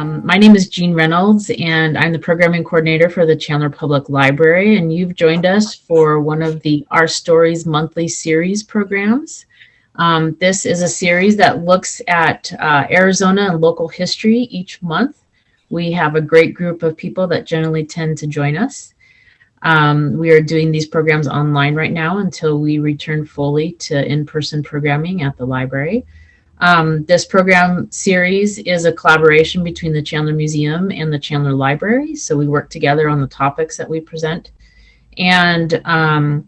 My name is Jean Reynolds, and I'm the programming coordinator for the Chandler Public Library. And you've joined us for one of the Our Stories monthly series programs. This is a series that looks at Arizona and local history each month. We have a great group of people that generally tend to join us. We are doing these programs online right now until we return fully to in-person programming at the library. This program series is a collaboration between the Chandler Museum and the Chandler Library. So we work together on the topics that we present. And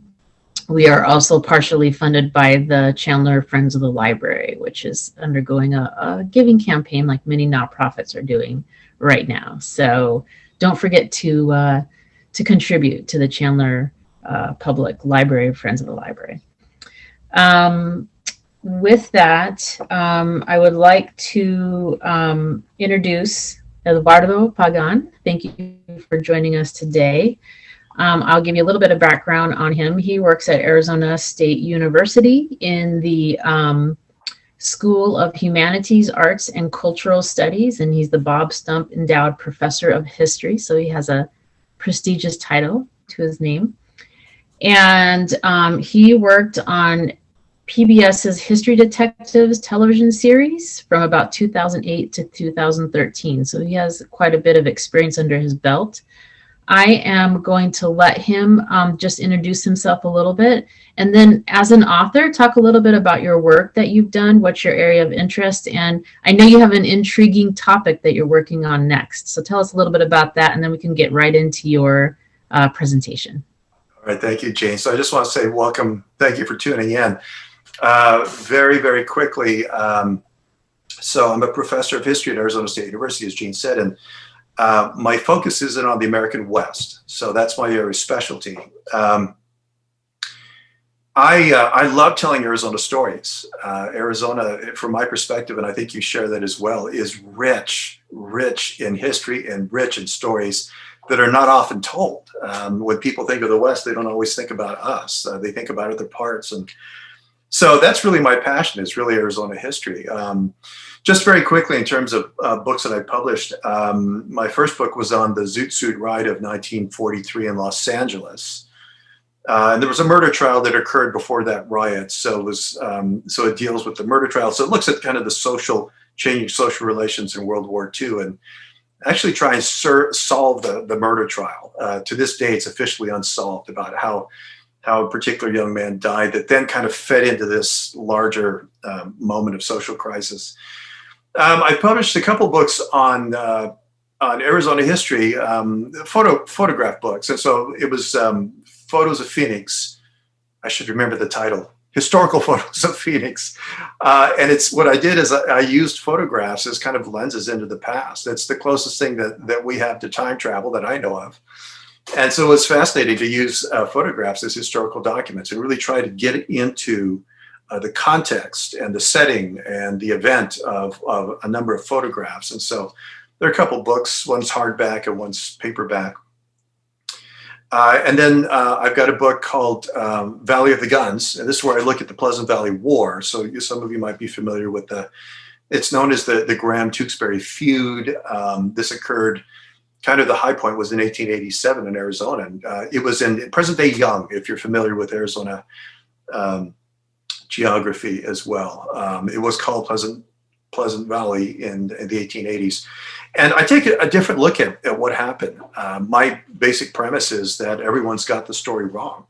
we are also partially funded by the Chandler Friends of the Library, which is undergoing a giving campaign like many nonprofits are doing right now. So don't forget to contribute to the Chandler Public Library, Friends of the Library. With that, I would like to introduce Eduardo Pagán. Thank you for joining us today. I'll give you a little bit of background on him. He works at Arizona State University in the School of Humanities, Arts, and Cultural Studies, and he's the Bob Stump Endowed Professor of History, so he has a prestigious title to his name. And he worked on PBS's History Detectives television series from about 2008 to 2013. So he has quite a bit of experience under his belt. I am going to let him just introduce himself a little bit. And then as an author, talk a little bit about your work that you've done, what's your area of interest. And I know you have an intriguing topic that you're working on next. So tell us a little bit about that, and then we can get right into your presentation. All right, thank you, Jane. So I just want to say welcome. Thank you for tuning in. Very, very quickly. So I'm a professor of history at Arizona State University, as Jean said, and my focus isn't on the American West. So that's my area of specialty. I love telling Arizona stories. Arizona, from my perspective, and I think you share that as well, is rich in history and rich in stories that are not often told. When people think of the West, they don't always think about us. They think about other parts. And so that's really my passion, is really Arizona history. Just very quickly, in terms of books that I published, my first book was on the Zoot Suit Riot of 1943 in Los Angeles. And there was a murder trial that occurred before that riot. So it deals with the murder trial. So it looks at kind of the changing social relations in World War II, and actually try and solve the murder trial. To this day, it's officially unsolved, about how a particular young man died that then kind of fed into this larger moment of social crisis. I published a couple books on Arizona history, photograph books. And so it was Photos of Phoenix. I should remember the title. Historical Photos of Phoenix. And it's what I did is I used photographs as kind of lenses into the past. It's the closest thing that we have to time travel that I know of. And so it's fascinating to use photographs as historical documents and really try to get into the context and the setting and the event of a number of photographs. And so there are a couple books, one's hardback and one's paperback. And then I've got a book called Valley of the Guns. And this is where I look at the Pleasant Valley War. So some of you might be familiar with it's known as the Graham-Tewksbury feud. This occurred, kind of the high point was in 1887 in Arizona. And it was in present-day Young, if you're familiar with Arizona geography as well. It was called Pleasant Valley in the 1880s. And I take a different look at what happened. My basic premise is that everyone's got the story wrong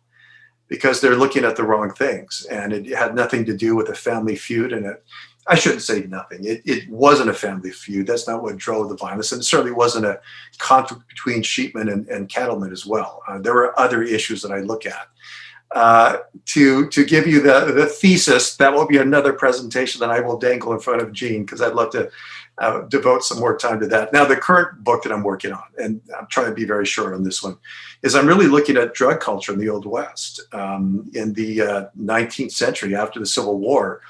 because they're looking at the wrong things. And it had nothing to do with a family feud. And I shouldn't say nothing. It wasn't a family feud. That's not what drove the violence. And it certainly wasn't a conflict between sheepmen and cattlemen as well. There were other issues that I look at. To give you the thesis, that will be another presentation that I will dangle in front of Jean, because I'd love to devote some more time to that. Now, the current book that I'm working on, and I'm trying to be very short on this one, is I'm really looking at drug culture in the Old West. In the 19th century, after the Civil War,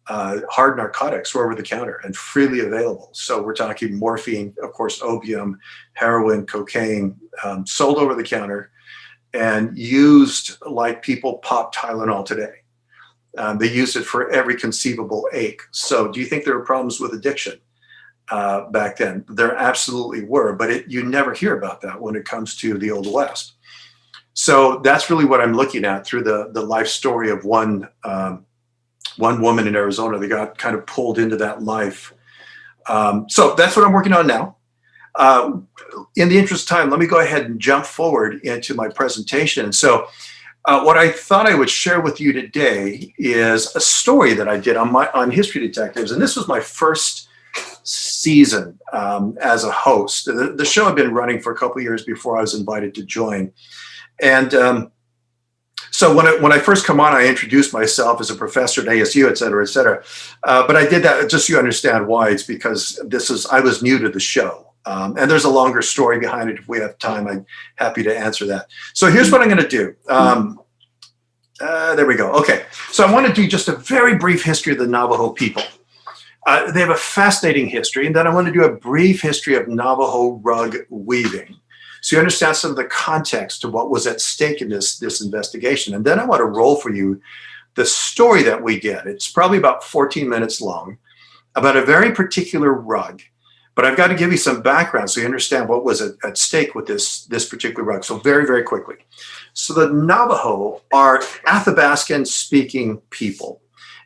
hard narcotics were over the counter and freely available. So we're talking morphine, of course, opium, heroin, cocaine, sold over the counter and used like people pop Tylenol today. They used it for every conceivable ache. So do you think there are problems with addiction? back then. There absolutely were, but you never hear about that when it comes to the Old West. So that's really what I'm looking at through the life story of one woman in Arizona that got kind of pulled into that life. So that's what I'm working on now. In the interest of time, let me go ahead and jump forward into my presentation. So what I thought I would share with you today is a story that I did on History Detectives. And this was my first season as a host. The show had been running for a couple of years before I was invited to join. And so when I first come on, I introduced myself as a professor at ASU, et cetera, et cetera. But I did that just so you understand why. It's because I was new to the show. And there's a longer story behind it. If we have time, I'm happy to answer that. So here's what I'm going to do. There we go. Okay. So I want to do just a very brief history of the Navajo people. They have a fascinating history. And then I want to do a brief history of Navajo rug weaving, so you understand some of the context to what was at stake in this investigation. And then I want to roll for you the story that we get. It's probably about 14 minutes long, about a very particular rug. But I've got to give you some background so you understand what was at stake with this particular rug. So very, very quickly. So the Navajo are Athabascan-speaking people.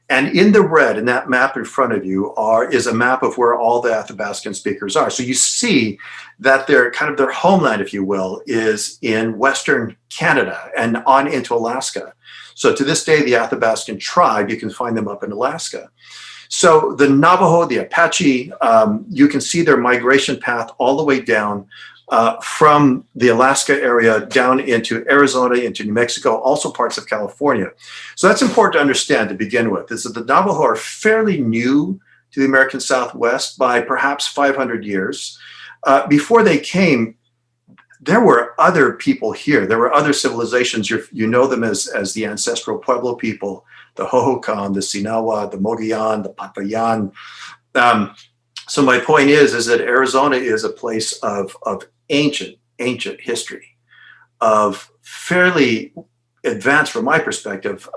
And in the red, in that map in front of you, is a map of where all the Athabascan speakers are. So you see that their homeland, if you will, is in Western Canada and on into Alaska. So to this day, the Athabascan tribe, you can find them up in Alaska. So the Navajo, the Apache, you can see their migration path all the way down from the Alaska area down into Arizona, into New Mexico, also parts of California. So that's important to understand to begin with, is that the Navajo are fairly new to the American Southwest by perhaps 500 years. Before they came, there were other people here. There were other civilizations. You know them as the ancestral Pueblo people, the Hohokam, the Sinawa, the Mogollon, the Papayan. So my point is that Arizona is a place of ancient history, of fairly advanced, from my perspective,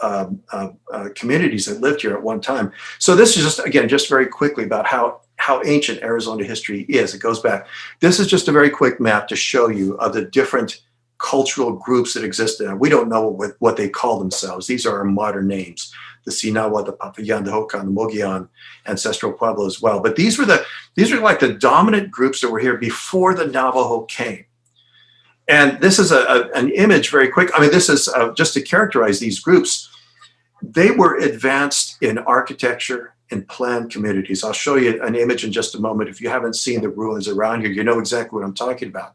communities that lived here at one time. So this is just very quickly about how ancient Arizona history is. It goes back. This is just a very quick map to show you of the different cultural groups that existed. And we don't know what they call themselves. These are our modern names: the Sinawa, the Papayan, the Hokan, the Mogollon, ancestral Pueblo as well. But these were like the dominant groups that were here before the Navajo came. And this is an image very quick. I mean, this is just to characterize these groups. They were advanced in architecture and planned communities. I'll show you an image in just a moment. If you haven't seen the ruins around here, you know exactly what I'm talking about.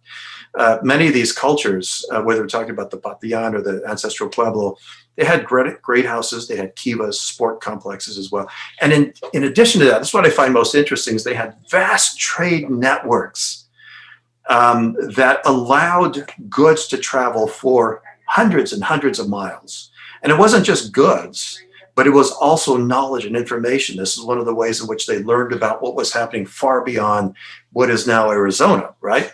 Many of these cultures, whether we're talking about the Papayan or the ancestral Pueblo, they had great houses, they had kivas, sport complexes as well. And in addition to that, this is what I find most interesting, is they had vast trade networks that allowed goods to travel for hundreds and hundreds of miles. And it wasn't just goods, but it was also knowledge and information. This is one of the ways in which they learned about what was happening far beyond what is now Arizona, right?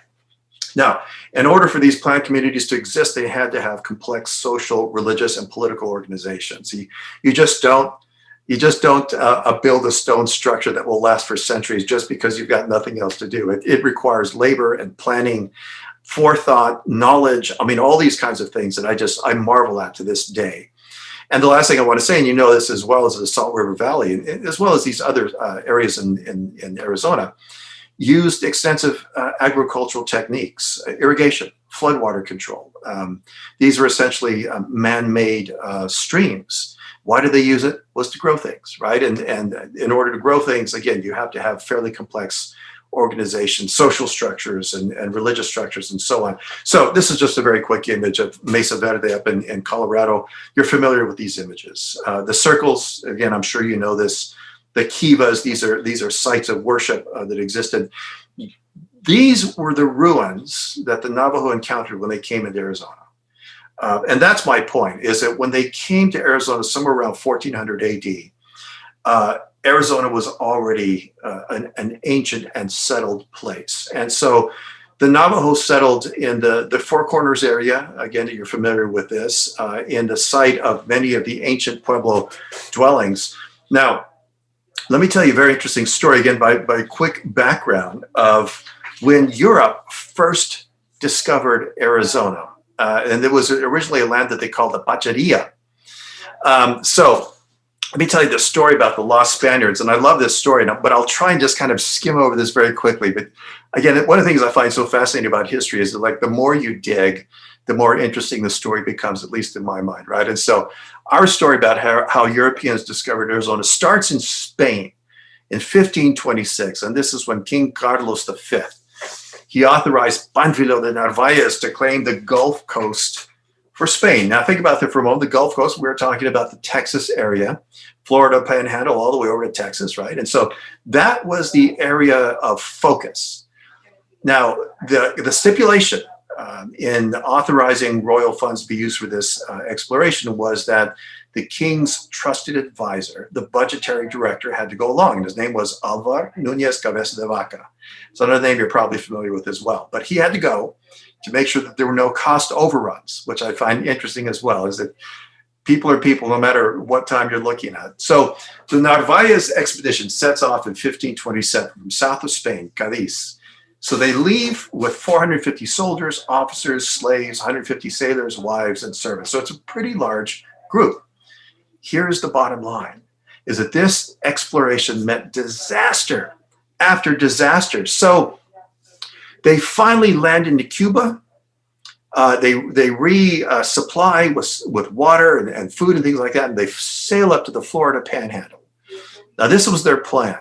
Now, in order for these planned communities to exist, they had to have complex social, religious, and political organizations. You just don't build a stone structure that will last for centuries just because you've got nothing else to do. It requires labor and planning, forethought, knowledge. I mean, all these kinds of things that I marvel at to this day. And the last thing I want to say, and you know this as well, as the Salt River Valley, as well as these other areas in Arizona, used extensive agricultural techniques, irrigation, floodwater control. These were essentially man-made streams. Why did they use it? Was to grow things, right? And in order to grow things, again, you have to have fairly complex organizations, social structures, and religious structures, and so on. So this is just a very quick image of Mesa Verde up in Colorado. You're familiar with these images. The circles, again, I'm sure you know this. The kivas, these are sites of worship that existed. These were the ruins that the Navajo encountered when they came into Arizona. And that's my point, is that when they came to Arizona somewhere around 1400 AD, Arizona was already an ancient and settled place. And so the Navajo settled in the Four Corners area. Again, you're familiar with this, in the site of many of the ancient Pueblo dwellings. Now, Let me tell you a very interesting story, again, by quick background of when Europe first discovered Arizona. And it was originally a land that they called the Pacharia. So let me tell you the story about the lost Spaniards. And I love this story, but I'll try and just kind of skim over this very quickly. But again, one of the things I find so fascinating about history is that, like, the more you dig, the more interesting the story becomes, at least in my mind, right? And so our story about how Europeans discovered Arizona starts in Spain in 1526. And this is when King Carlos V, he authorized Pánfilo de Narváez to claim the Gulf Coast for Spain. Now think about that for a moment. The Gulf Coast, we're talking about the Texas area, Florida Panhandle, all the way over to Texas, right? And so that was the area of focus. Now, the stipulation in authorizing royal funds to be used for this exploration was that the king's trusted advisor, the budgetary director, had to go along. And his name was Alvar Núñez Cabeza de Vaca. It's another name you're probably familiar with as well. But he had to go to make sure that there were no cost overruns, which I find interesting as well, is that people are people no matter what time you're looking at. So the Narvaez expedition sets off in 1527 from south of Spain, Cadiz. So they leave with 450 soldiers, officers, slaves, 150 sailors, wives, and servants. So it's a pretty large group. Here's the bottom line, is that this exploration meant disaster after disaster. So they finally land into Cuba. They resupply with water and food and things like that, and they sail up to the Florida Panhandle. Now, this was their plan,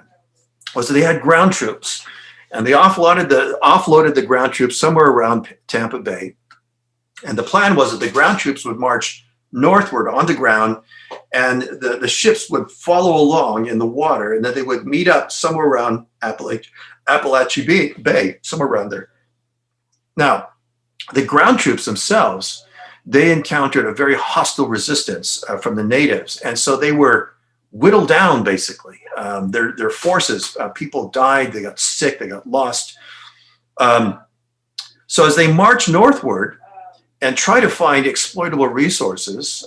was that they had ground troops, and they offloaded the ground troops somewhere around Tampa Bay. And the plan was that the ground troops would march northward on the ground, and the ships would follow along in the water, and then they would meet up somewhere around Appalachia Bay, somewhere around there. Now, the ground troops themselves, they encountered a very hostile resistance from the natives, and so they were whittled down, basically. Their forces, people died, they got sick, they got lost. So as they march northward and try to find exploitable resources,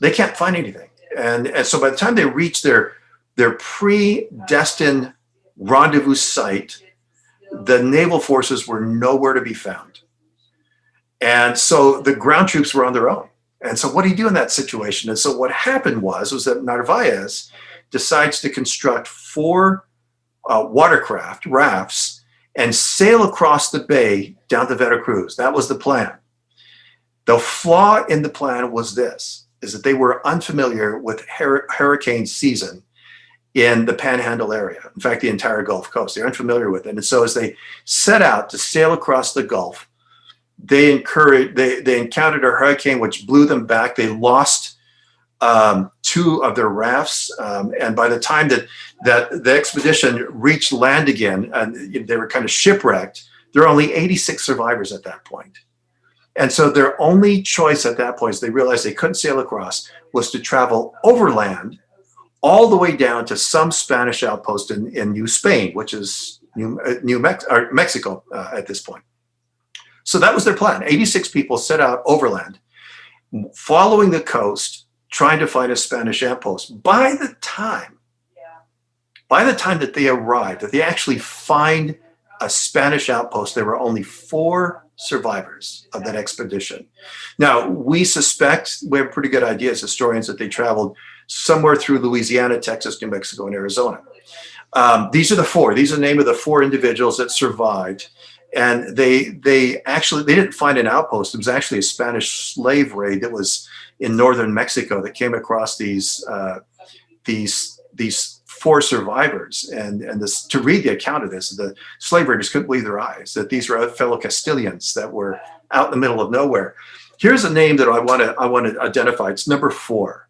they can't find anything. And so by the time they reach their predestined rendezvous site, the naval forces were nowhere to be found. And so the ground troops were on their own. And so what do you do in that situation? And so what happened was that Narvaez decides to construct 4 watercraft, rafts, and sail across the bay down to Veracruz. That was the plan. The flaw in the plan was this, is that they were unfamiliar with hurricane season in the Panhandle area. In fact, the entire Gulf Coast, they're unfamiliar with it. And so as they set out to sail across the Gulf, they encountered a hurricane which blew them back. They lost 2 of their rafts. And by the time that the expedition reached land again, and they were kind of shipwrecked, there are only 86 survivors at that point. And so their only choice at that point, as they realized they couldn't sail across, was to travel overland all the way down to some Spanish outpost in New Spain, which is Mexico at this point. So that was their plan. 86 people set out overland, following the coast, trying to find a Spanish outpost. By the time that they arrived, that they actually find a Spanish outpost, there were only 4 survivors of that expedition. Now, we suspect, we have a pretty good idea as historians, that they traveled somewhere through Louisiana, Texas, New Mexico, and Arizona. These are the 4. These are the name of the 4 individuals that survived. And they didn't find an outpost. It was actually a Spanish slave raid that was in northern Mexico that came across these 4 survivors. And this, to read the account of this, the slave raiders couldn't believe their eyes, that these were fellow Castilians that were out in the middle of nowhere. Here's a name that I want to identify. It's number 4,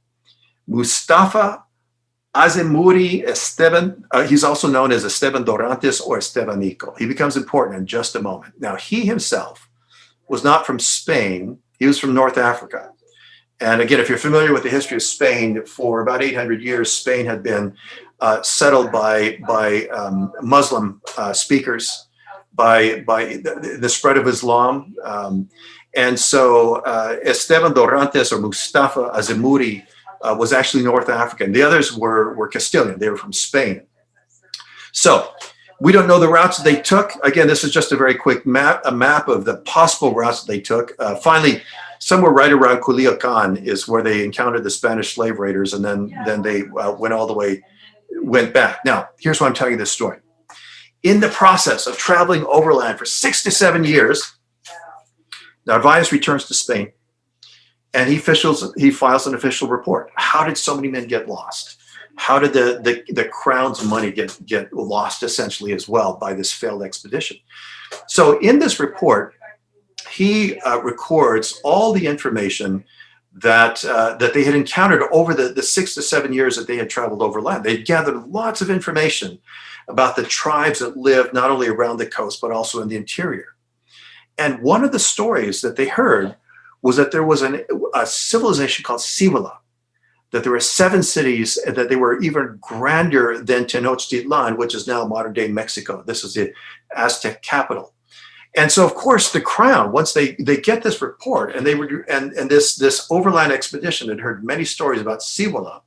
Mustafa Azemuri Esteban. He's also known as Esteban Dorantes or Estebanico. He becomes important in just a moment. Now, he himself was not from Spain. He was from North Africa. And again, if you're familiar with the history of Spain, for about 800 years, Spain had been settled by Muslim speakers, by the spread of Islam. And so Esteban Dorantes or Mustafa Azemuri was actually North African. The others were Castilian. They were from Spain. So we don't know the routes that they took. Again, this is just a very quick map, a map of the possible routes that they took. Finally, somewhere right around Culiacan is where they encountered the Spanish slave raiders, and then they went back. Now, here's why I'm telling you this story. In the process of traveling overland for 6 to 7 years, Narvaez returns to Spain, and he files an official report. How did so many men get lost? How did the crown's money get lost essentially as well by this failed expedition? So in this report, he records all the information that they had encountered over the 6 to 7 years that they had traveled overland. They'd gathered lots of information about the tribes that lived not only around the coast, but also in the interior. And one of the stories that they heard was that there was a civilization called Cibola, that there were 7 cities, and that they were even grander than Tenochtitlan, which is now modern-day Mexico. This is the Aztec capital. And so, of course, the crown, once they get this report, and this overland expedition had heard many stories about Cibola,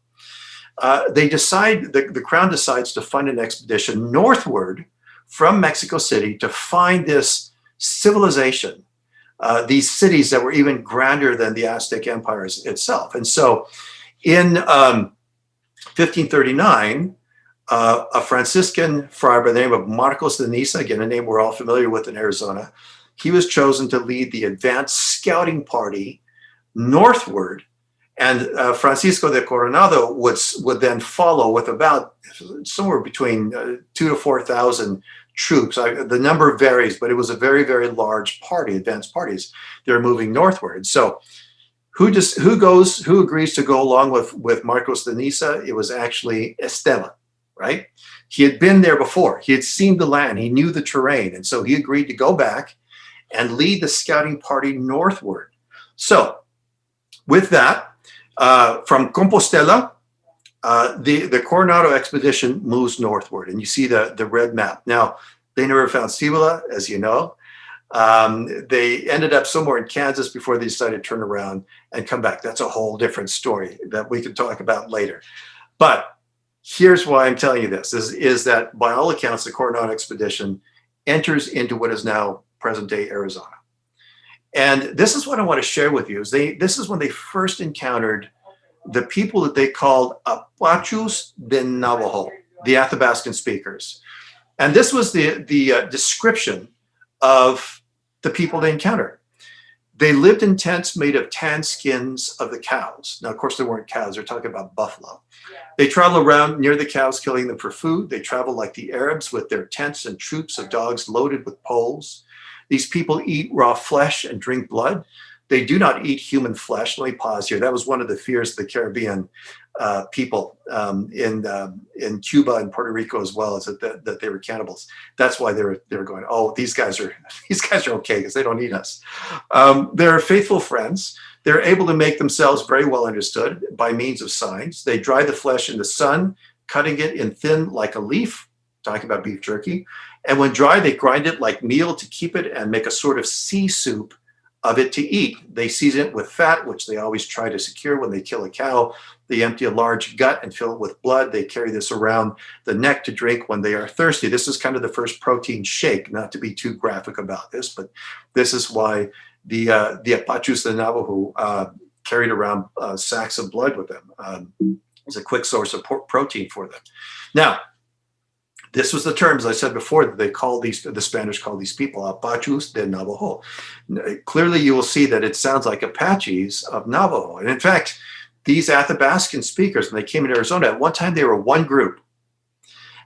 the crown decides to fund an expedition northward from Mexico City to find this civilization, these cities that were even grander than the Aztec Empire itself. And so in 1539, a Franciscan friar by the name of Marcos de Niza, again, a name we're all familiar with in Arizona, he was chosen to lead the advanced scouting party northward. And Francisco de Coronado would then follow with about somewhere between 2,000 to 4,000 troops. The number varies, but it was a very, very large party, advanced parties. They're moving northward. So who agrees to go along with Marcos de Niza? It was actually Esteban, right? He had been there before. He had seen the land. He knew the terrain. And so he agreed to go back and lead the scouting party northward. So with that, from Compostela, the Coronado expedition moves northward, and you see the red map. Now, they never found Cibola, as you know. They ended up somewhere in Kansas before they decided to turn around and come back. That's a whole different story that we can talk about later. But here's why I'm telling you this, is that by all accounts, the Coronado expedition enters into what is now present-day Arizona. And this is what I want to share with you. This is when they first encountered the people that they called Apachus de Navajo, the Athabascan speakers. And this was the description of the people they encountered. They lived in tents made of tan skins of the cows. Now, of course, there weren't cows. They're talking about buffalo. They travel around near the cows, killing them for food. They travel like the Arabs with their tents and troops of dogs loaded with poles. These people eat raw flesh and drink blood. They do not eat human flesh. Let me pause here. That was one of the fears of the Caribbean people in Cuba and Puerto Rico as well, is that they were cannibals. That's why they were going, oh, these guys are okay because they don't eat us. They're faithful friends. They're able to make themselves very well understood by means of signs. They dry the flesh in the sun, cutting it in thin like a leaf, talking about beef jerky. And when dry, they grind it like meal to keep it and make a sort of sea soup of it to eat. They season it with fat, which they always try to secure when they kill a cow. They empty a large gut and fill it with blood. They carry this around the neck to drink when they are thirsty. This is kind of the first protein shake, not to be too graphic about this, but this is why the Apachus de Navajo carried around sacks of blood with them. It's a quick source of protein for them. Now, this was the terms I said before that the Spanish called these people Apachus de Navajo. Clearly, you will see that it sounds like Apaches of Navajo. And in fact, these Athabascan speakers, when they came into Arizona, at one time they were one group.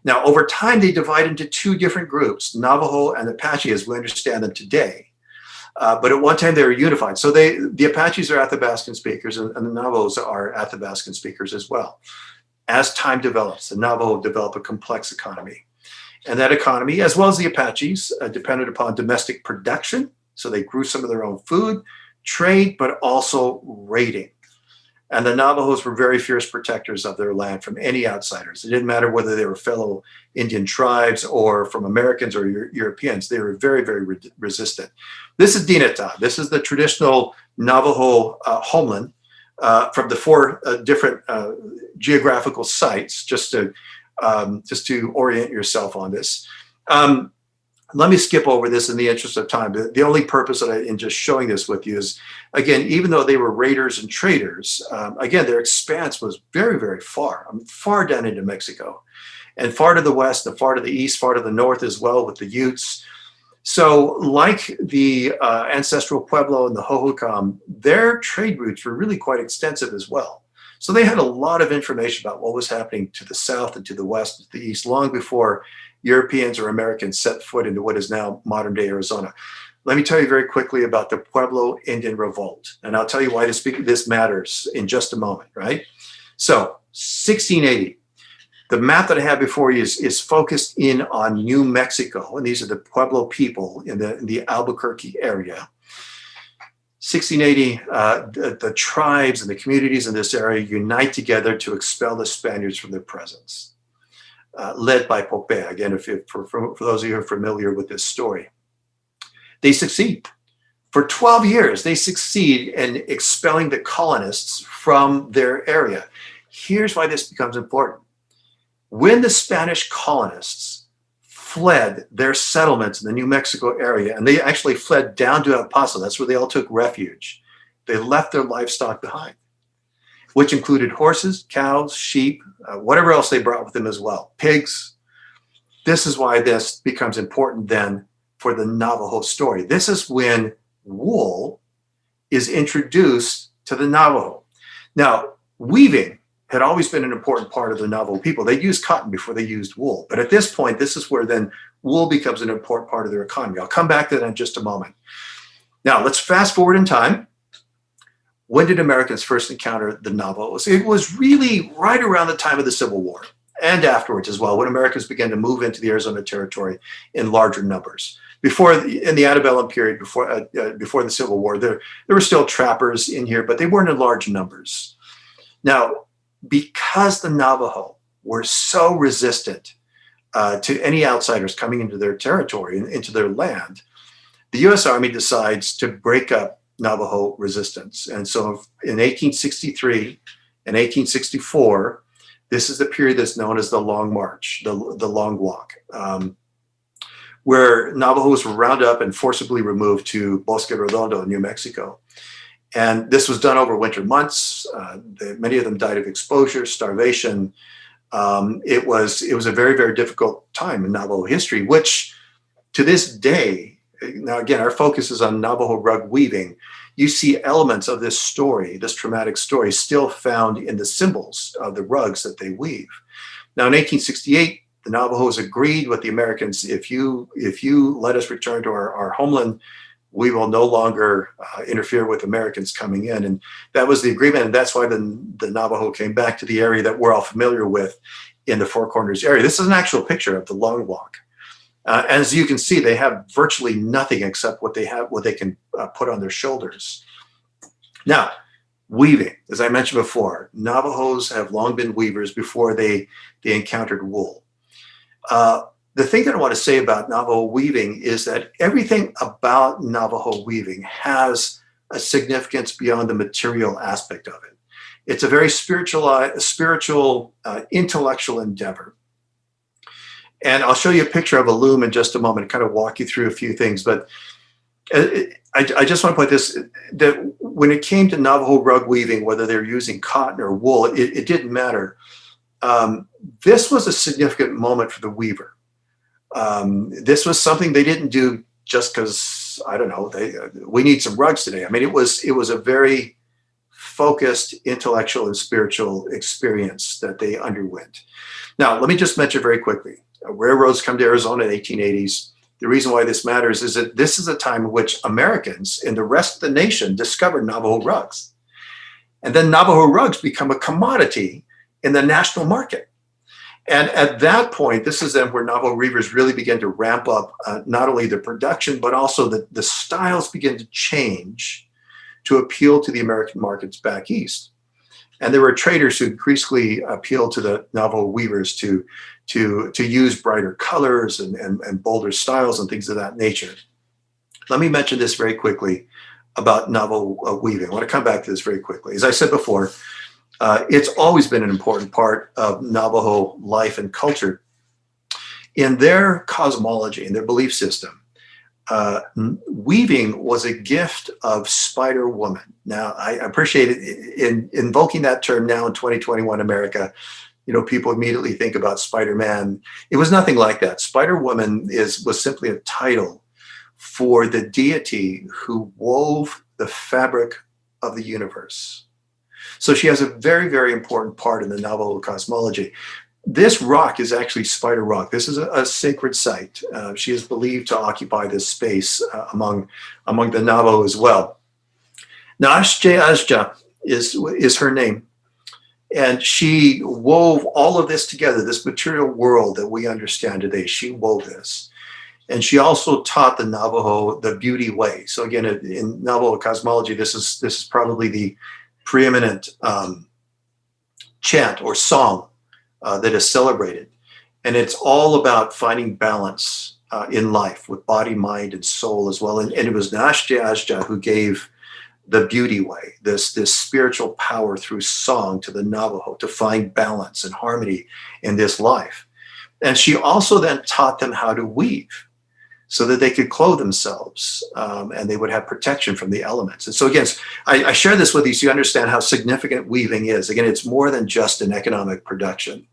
Now, over time, they divide into two different groups, Navajo and Apache, as we understand them today. But at one time, they were unified. So the Apaches are Athabascan speakers, and the Navajos are Athabascan speakers as well. As time develops, the Navajo develop a complex economy. And that economy, as well as the Apaches, depended upon domestic production. So they grew some of their own food, trade, but also raiding. And the Navajos were very fierce protectors of their land from any outsiders. It didn't matter whether they were fellow Indian tribes or from Americans or Europeans. They were very, very resistant. This is Dineta. This is the traditional Navajo homeland. from the four different geographical sites, just to orient yourself on this. Let me skip over this in the interest of time. The only purpose in just showing this with you is, again, even though they were raiders and traders, again, their expanse was very, very far, far down into Mexico, and far to the west, and far to the east, far to the north as well with the Utes. So like the ancestral Pueblo and the Hohokam, their trade routes were really quite extensive as well. So they had a lot of information about what was happening to the south and to the west and to the east long before Europeans or Americans set foot into what is now modern day Arizona. Let me tell you very quickly about the Pueblo Indian Revolt. And I'll tell you why this matters in just a moment, right? So 1680. The map that I have before you is focused in on New Mexico, and these are the Pueblo people in the Albuquerque area. 1680, the tribes and the communities in this area unite together to expel the Spaniards from their presence, led by Popea. Again, for those of you who are familiar with this story. They succeed. For 12 years, they succeed in expelling the colonists from their area. Here's why this becomes important. When the Spanish colonists fled their settlements in the New Mexico area, and they actually fled down to El Paso, that's where they all took refuge, they left their livestock behind, which included horses, cows, sheep, whatever else they brought with them as well, pigs. This is why this becomes important then for the Navajo story. This is when wool is introduced to the Navajo. Now, weaving had always been an important part of the Navajo people. They used cotton before they used wool. But at this point, this is where then wool becomes an important part of their economy. I'll come back to that in just a moment. Now, let's fast forward in time. When did Americans first encounter the Navajos? It was really right around the time of the Civil War and afterwards as well, when Americans began to move into the Arizona Territory in larger numbers. In the antebellum period, before the Civil War, there were still trappers in here, but they weren't in large numbers. Now, because the Navajo were so resistant to any outsiders coming into their territory, into their land, the U.S. Army decides to break up Navajo resistance. And so in 1863 and 1864, this is the period that's known as the Long March, the Long Walk, where Navajos were rounded up and forcibly removed to Bosque Redondo, New Mexico. And this was done over winter months. Many of them died of exposure, starvation. It was a very, very difficult time in Navajo history, which to this day, now again, our focus is on Navajo rug weaving. You see elements of this story, this traumatic story, still found in the symbols of the rugs that they weave. Now in 1868, the Navajos agreed with the Americans, if you let us return to our homeland, we will no longer interfere with Americans coming in. And that was the agreement. And that's why the Navajo came back to the area that we're all familiar with in the Four Corners area. This is an actual picture of the Long Walk. As you can see, they have virtually nothing except what they can put on their shoulders. Now, weaving, as I mentioned before, Navajos have long been weavers before they encountered wool. The thing that I want to say about Navajo weaving is that everything about Navajo weaving has a significance beyond the material aspect of it. It's a very spiritual, intellectual endeavor. And I'll show you a picture of a loom in just a moment, kind of walk you through a few things. But I just want to point this, that when it came to Navajo rug weaving, whether they're using cotton or wool, it didn't matter. This was a significant moment for the weaver. This was something they didn't do just because, I don't know, we need some rugs today. I mean, it was a very focused intellectual and spiritual experience that they underwent. Now, let me just mention very quickly, railroads come to Arizona in the 1880s. The reason why this matters is that this is a time in which Americans and the rest of the nation discovered Navajo rugs. And then Navajo rugs become a commodity in the national market. And at that point, this is then where Navajo weavers really begin to ramp up not only the production, but also the styles begin to change to appeal to the American markets back east. And there were traders who increasingly appealed to the Navajo weavers to use brighter colors and bolder styles and things of that nature. Let me mention this very quickly about Navajo weaving. I want to come back to this very quickly. As I said before, it's always been an important part of Navajo life and culture. In their cosmology, in their belief system, weaving was a gift of Spider Woman. Now, I appreciate it in invoking that term now in 2021 America. People immediately think about Spider-Man. It was nothing like that. Spider Woman was simply a title for the deity who wove the fabric of the universe. So she has a very, very important part in the Navajo cosmology. This rock is actually Spider Rock. This is a sacred site. She is believed to occupy this space among the Navajo as well. Naashje Ajja is her name. And she wove all of this together, this material world that we understand today. She wove this. And she also taught the Navajo the beauty way. So again, in Navajo cosmology, this is probably the preeminent chant or song that is celebrated. And it's all about finding balance in life with body, mind, and soul as well. And it was Naashje Ajja who gave the beauty way, this spiritual power through song to the Navajo to find balance and harmony in this life. And she also then taught them how to weave so that they could clothe themselves and they would have protection from the elements. And so again, I share this with you so you understand how significant weaving is. Again, it's more than just an economic production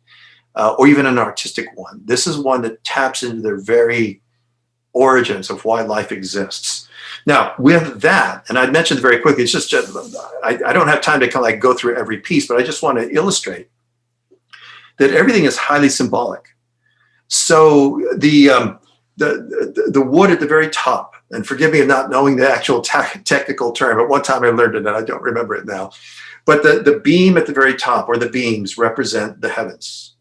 or even an artistic one. This is one that taps into their very origins of why life exists. Now, with that, and I mentioned very quickly, it's just I don't have time to kind of like go through every piece, but I just want to illustrate that everything is highly symbolic. So the wood at the very top, and forgive me of not knowing the actual technical term, but one time I learned it and I don't remember it now. But the beam at the very top, or the beams, represent the heavens,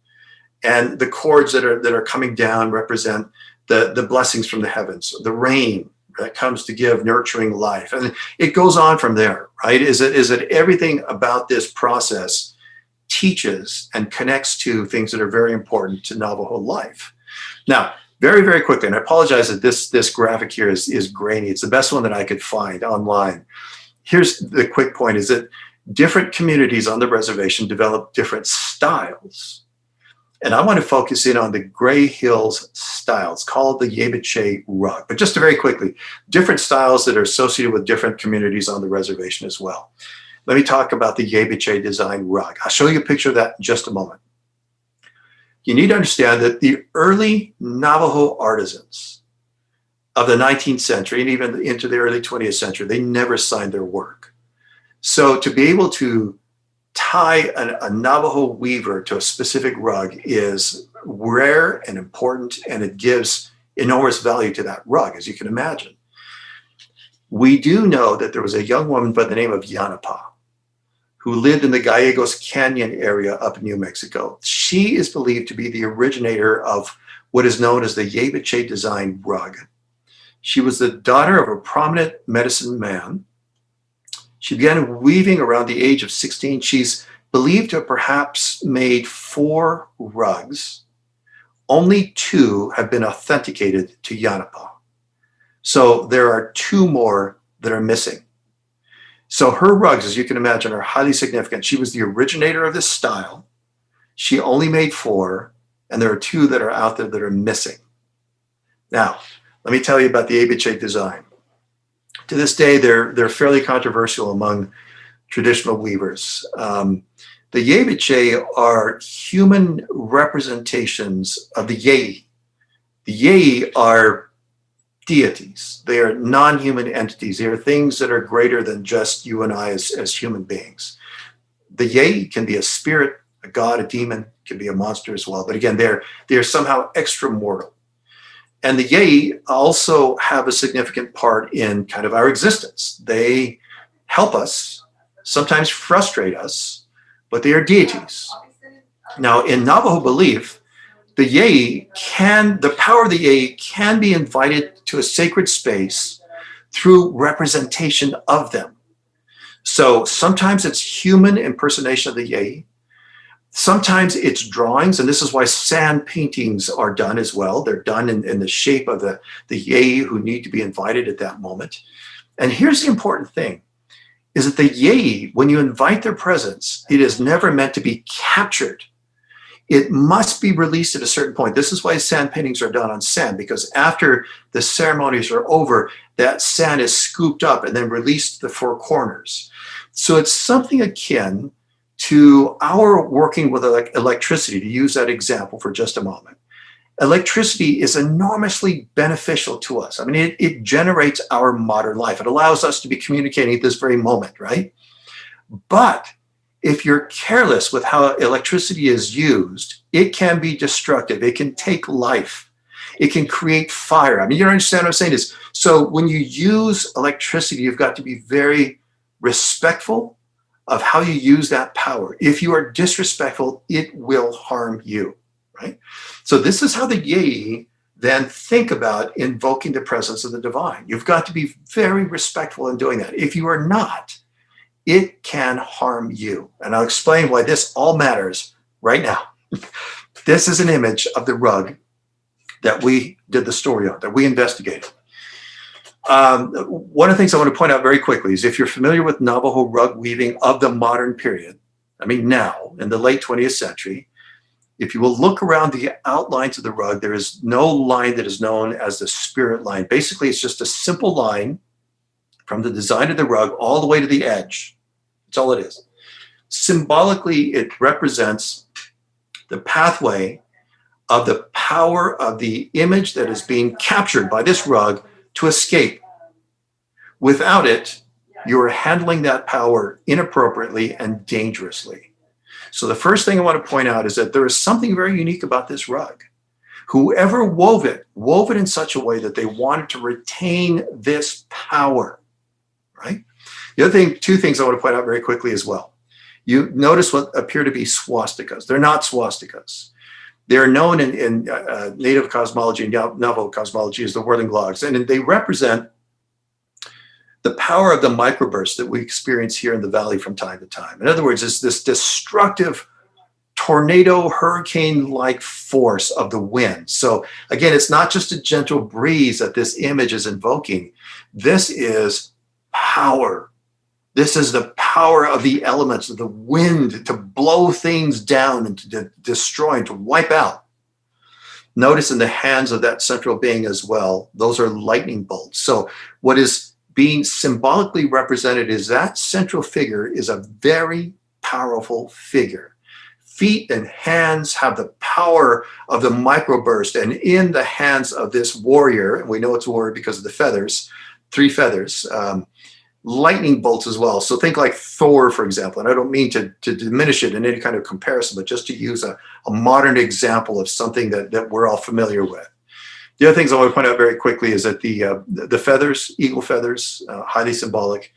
and the cords that are coming down represent the blessings from the heavens, the rain that comes to give nurturing life. And it goes on from there, right? Is it everything about this process teaches and connects to things that are very important to Navajo life. Now, very, very quickly, and I apologize that this graphic here is grainy. It's the best one that I could find online. Here's the quick point, is that different communities on the reservation develop different styles. And I want to focus in on the Gray Hills style. It's called the Yebiche rug. But just very quickly, different styles that are associated with different communities on the reservation as well. Let me talk about the Yebiche design rug. I'll show you a picture of that in just a moment. You need to understand that the early Navajo artisans of the 19th century and even into the early 20th century, they never signed their work. So to be able to tie a Navajo weaver to a specific rug is rare and important, and it gives enormous value to that rug, as you can imagine. We do know that there was a young woman by the name of Yanapa who lived in the Gallegos Canyon area up in New Mexico. She is believed to be the originator of what is known as the Yebiche design rug. She was the daughter of a prominent medicine man. She began weaving around the age of 16. She's believed to have perhaps made 4 rugs. Only 2 have been authenticated to Yanapa. So there are 2 more that are missing. So her rugs, as you can imagine, are highly significant. She was the originator of this style. She only made 4, and there are 2 that are out there that are missing. Now, let me tell you about the Yebiche design. To this day, they're fairly controversial among traditional weavers. The Yebiche are human representations of the Yei. The Yei are deities. They are non-human entities. They are things that are greater than just you and I as human beings. The Yei can be a spirit, a god, a demon, can be a monster as well. But again, they're somehow extramortal. And the Yei also have a significant part in kind of our existence. They help us, sometimes frustrate us, but they are deities. Now, in Navajo belief, the power of the Yei can be invited to a sacred space through representation of them. So sometimes it's human impersonation of the Yei. Sometimes it's drawings, and this is why sand paintings are done as well. They're done in the shape of the Yei who need to be invited at that moment. And here's the important thing, is that the yei, when you invite their presence, it is never meant to be captured. It must be released at a certain point. This is why sand paintings are done on sand, because after the ceremonies are over, that sand is scooped up and then released to the four corners. So it's something akin to our working with electricity, to use that example for just a moment. Electricity is enormously beneficial to us. I mean, it generates our modern life. It allows us to be communicating at this very moment, right? But if you're careless with how electricity is used, it can be destructive. It can take life. It can create fire. I mean, you understand what I'm saying is, so when you use electricity, you've got to be very respectful of how you use that power. If you are disrespectful, it will harm you, right? So this is how the yei then think about invoking the presence of the divine. You've got to be very respectful in doing that. If you are not, it can harm you. And I'll explain why this all matters right now. This is an image of the rug that we did the story on, that we investigated. One of the things I want to point out very quickly is if you're familiar with Navajo rug weaving of the modern period, I mean now, in the late 20th century, if you will look around the outlines of the rug, there is no line that is known as the spirit line. Basically, it's just a simple line from the design of the rug all the way to the edge. That's all it is. Symbolically, it represents the pathway of the power of the image that is being captured by this rug to escape. Without it, you're handling that power inappropriately and dangerously. So the first thing I want to point out is that there is something very unique about this rug. Whoever wove it in such a way that they wanted to retain this power, right? The other thing, two things I want to point out very quickly as well. You notice what appear to be swastikas. They're not swastikas. They're known in Native cosmology and Navajo cosmology as the whirling logs, and they represent the power of the microburst that we experience here in the valley from time to time. In other words, it's this destructive tornado, hurricane-like force of the wind. So again, it's not just a gentle breeze that this image is invoking. This is power. This is the power of the elements, of the wind to blow things down and to destroy and to wipe out. Notice in the hands of that central being as well, those are lightning bolts. So what is being symbolically represented is that central figure is a very powerful figure. Feet and hands have the power of the microburst, and in the hands of this warrior, and we know it's a warrior because of the feathers, 3 feathers, lightning bolts as well. So think like Thor, for example, and I don't mean to diminish it in any kind of comparison, but just to use a modern example of something that we're all familiar with. The other things I want to point out very quickly is that the feathers, eagle feathers, highly symbolic.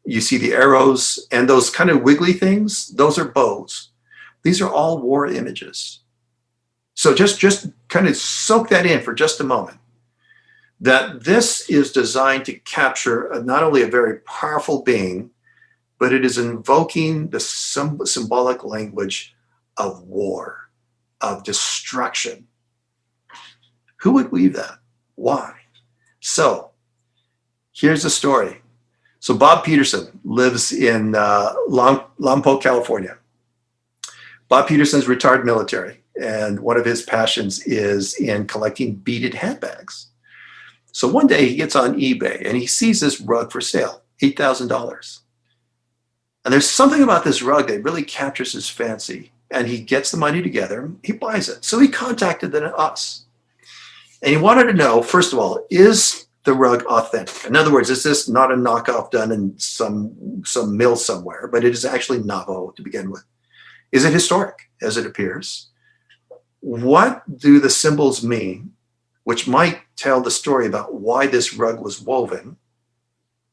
You see the arrows and those kind of wiggly things, those are bows. These are all war images. So just kind of soak that in for just a moment, that this is designed to capture not only a very powerful being, but it is invoking the symbolic language of war, of destruction. Who would weave that? Why? So here's the story. So Bob Peterson lives in Lompoc, California. Bob Peterson's retired military, and one of his passions is in collecting beaded handbags. So one day he gets on eBay and he sees this rug for sale, $8,000. And there's something about this rug that really captures his fancy, and he gets the money together, he buys it. So he contacted us. And he wanted to know, first of all, is the rug authentic? In other words, is this not a knockoff done in some mill somewhere, but it is actually Navajo to begin with? Is it historic, as it appears? What do the symbols mean, which might tell the story about why this rug was woven?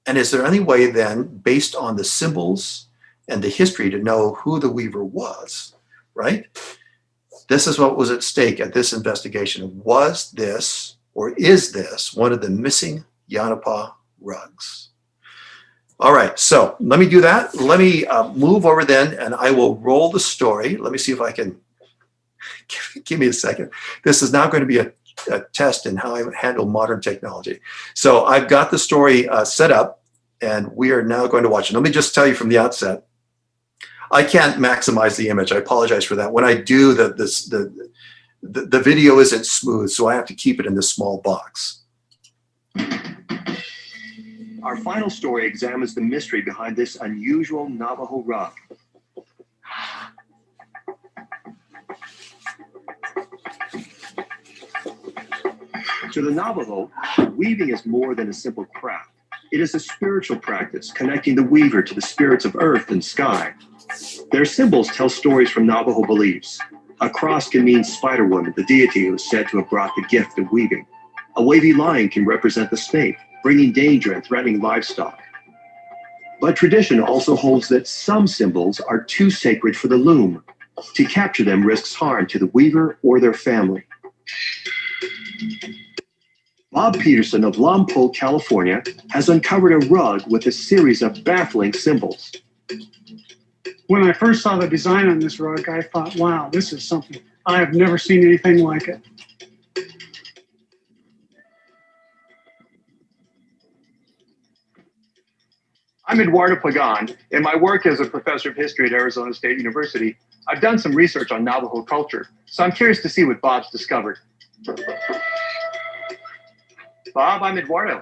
And is there any way then, based on the symbols and the history, to know who the weaver was, right? This is what was at stake at this investigation. Was this, or is this, one of the missing Yanapa rugs? All right, so let me do that. Let me move over then, and I will roll the story. Let me see if I can, give me a second. This is now going to be a test in how I handle modern technology. So I've got the story set up, And we are now going to watch it. Let me just tell you from the outset, I can't maximize the image. I apologize for that. When I do, the video isn't smooth, so I have to keep it in this small box. Our final story examines the mystery behind this unusual Navajo rug. To the Navajo, weaving is more than a simple craft. It is a spiritual practice connecting the weaver to the spirits of earth and sky. Their symbols tell stories from Navajo beliefs. A cross can mean Spider Woman, the deity who is said to have brought the gift of weaving. A wavy line can represent the snake, bringing danger and threatening livestock. But tradition also holds that some symbols are too sacred for the loom. To capture them risks harm to the weaver or their family. Bob Peterson of Lompoc, California, has uncovered a rug with a series of baffling symbols. When I first saw the design on this rug, I thought, wow, this is something. I have never seen anything like it. I'm Eduardo Pagán. In my work as a professor of history at Arizona State University, I've done some research on Navajo culture, so I'm curious to see what Bob's discovered. Bob, I'm Eduardo.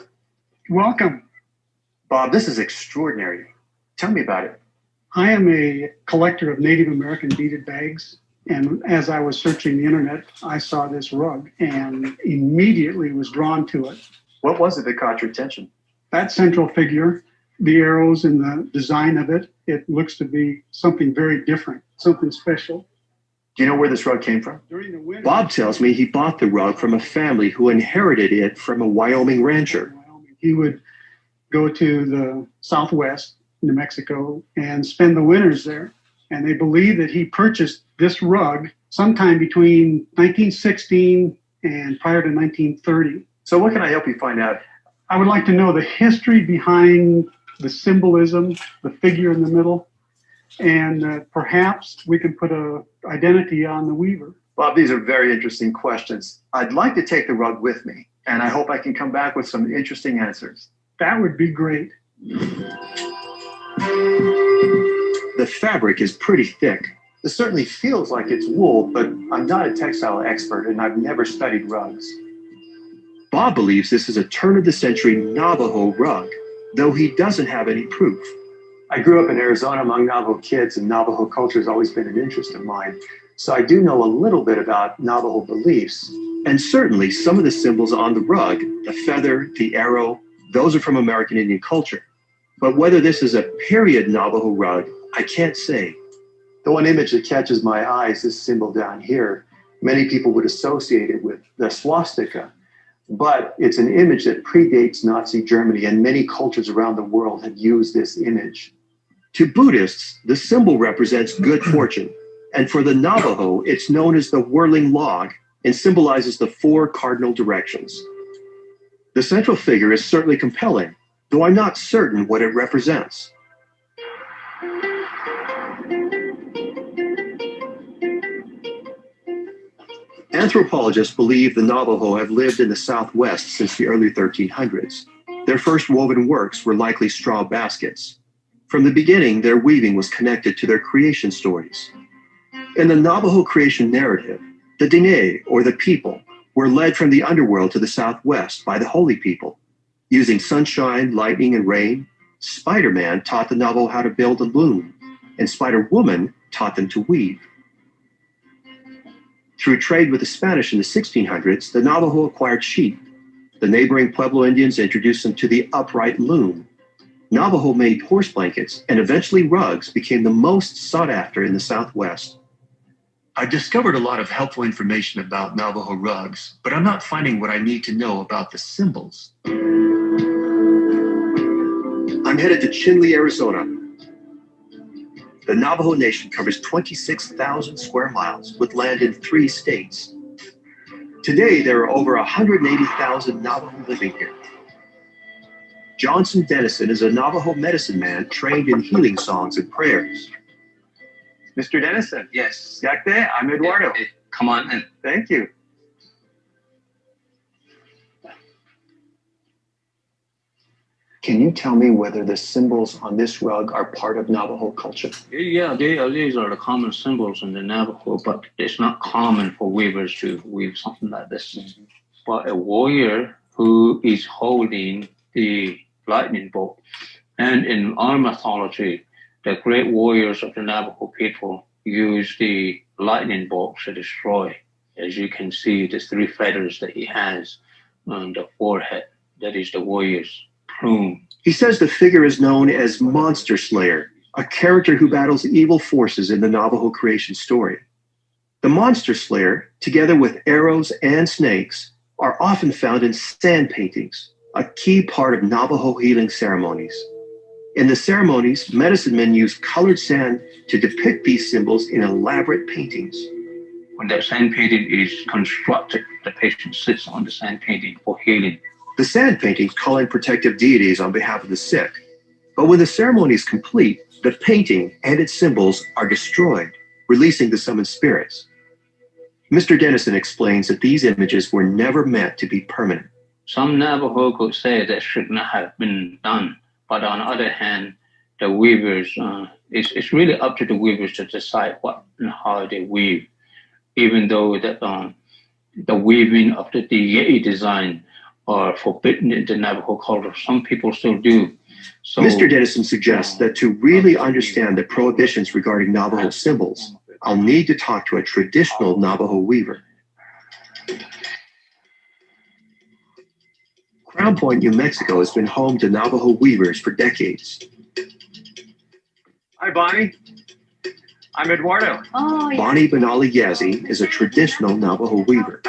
Welcome. Bob, this is extraordinary. Tell me about it. I am a collector of Native American beaded bags, and as I was searching the internet, I saw this rug and immediately was drawn to it. What was it that caught your attention? That central figure, the arrows and the design of it, it looks to be something very different, something special. Do you know where this rug came from? During the winter, Bob tells me he bought the rug from a family who inherited it from a Wyoming rancher. he would go to the Southwest, New Mexico, and spend the winters there. And they believe that he purchased this rug sometime between 1916 and prior to 1930. So what can I help you find out? I would like to know the history behind the symbolism, the figure in the middle, and perhaps we can put a identity on the weaver. Bob, these are very interesting questions. I'd like to take the rug with me, and I hope I can come back with some interesting answers. That would be great. The fabric is pretty thick. This certainly feels like it's wool, but I'm not a textile expert, and I've never studied rugs. Bob believes this is a turn-of-the-century Navajo rug, though he doesn't have any proof. I grew up in Arizona among Navajo kids, and Navajo culture has always been an interest of mine. So I do know a little bit about Navajo beliefs. And certainly some of the symbols on the rug, the feather, the arrow, those are from American Indian culture. But whether this is a period Navajo rug, I can't say. The one image that catches my eye is this symbol down here. Many people would associate it with the swastika, but it's an image that predates Nazi Germany, and many cultures around the world have used this image. To Buddhists, the symbol represents good fortune, and for the Navajo, it's known as the whirling log and symbolizes the four cardinal directions. The central figure is certainly compelling, though I'm not certain what it represents. Anthropologists believe the Navajo have lived in the Southwest since the early 1300s. Their first woven works were likely straw baskets. From the beginning, their weaving was connected to their creation stories. In the Navajo creation narrative, the Diné, or the people, were led from the underworld to the Southwest by the holy people. Using sunshine, lightning, and rain, Spider-Man taught the Navajo how to build a loom, and Spider-Woman taught them to weave. Through trade with the Spanish in the 1600s, the Navajo acquired sheep. The neighboring Pueblo Indians introduced them to the upright loom. Navajo-made horse blankets and eventually rugs became the most sought after in the Southwest. I've discovered a lot of helpful information about Navajo rugs, but I'm not finding what I need to know about the symbols. I'm headed to Chinle, Arizona. The Navajo Nation covers 26,000 square miles with land in 3 states. Today, there are over 180,000 Navajo living here. Johnson Dennison is a Navajo medicine man trained in healing songs and prayers. Mr. Dennison. Yes. Yakte, I'm Eduardo. Come on in. Thank you. Can you tell me whether the symbols on this rug are part of Navajo culture? Yeah, these are the common symbols in the Navajo, but it's not common for weavers to weave something like this. But a warrior who is holding the lightning bolt, and in our mythology, the great warriors of the Navajo people use the lightning bolt to destroy. As you can see, the 3 feathers that he has on the forehead, that is the warrior's plume. He says the figure is known as Monster Slayer, a character who battles evil forces in the Navajo creation story. The Monster Slayer, together with arrows and snakes, are often found in sand paintings, a key part of Navajo healing ceremonies. In the ceremonies, medicine men use colored sand to depict these symbols in elaborate paintings. When that sand painting is constructed, the patient sits on the sand painting for healing. The sand paintings call in protective deities on behalf of the sick. But when the ceremony is complete, the painting and its symbols are destroyed, releasing the summoned spirits. Mr. Dennison explains that these images were never meant to be permanent. Some Navajo could say that should not have been done. But on the other hand, the weavers, it's really up to the weavers to decide what and how they weave. Even though that the weaving of the Yei design are forbidden in the Navajo culture, some people still do. So, Mr. Dennison suggests that to really understand the prohibitions regarding Navajo symbols, I'll need to talk to a traditional Navajo weaver. Crown Point, New Mexico has been home to Navajo weavers for decades. Hi, Bonnie. I'm Eduardo. Oh, yeah. Bonnie Benali Yazzie is a traditional Navajo weaver.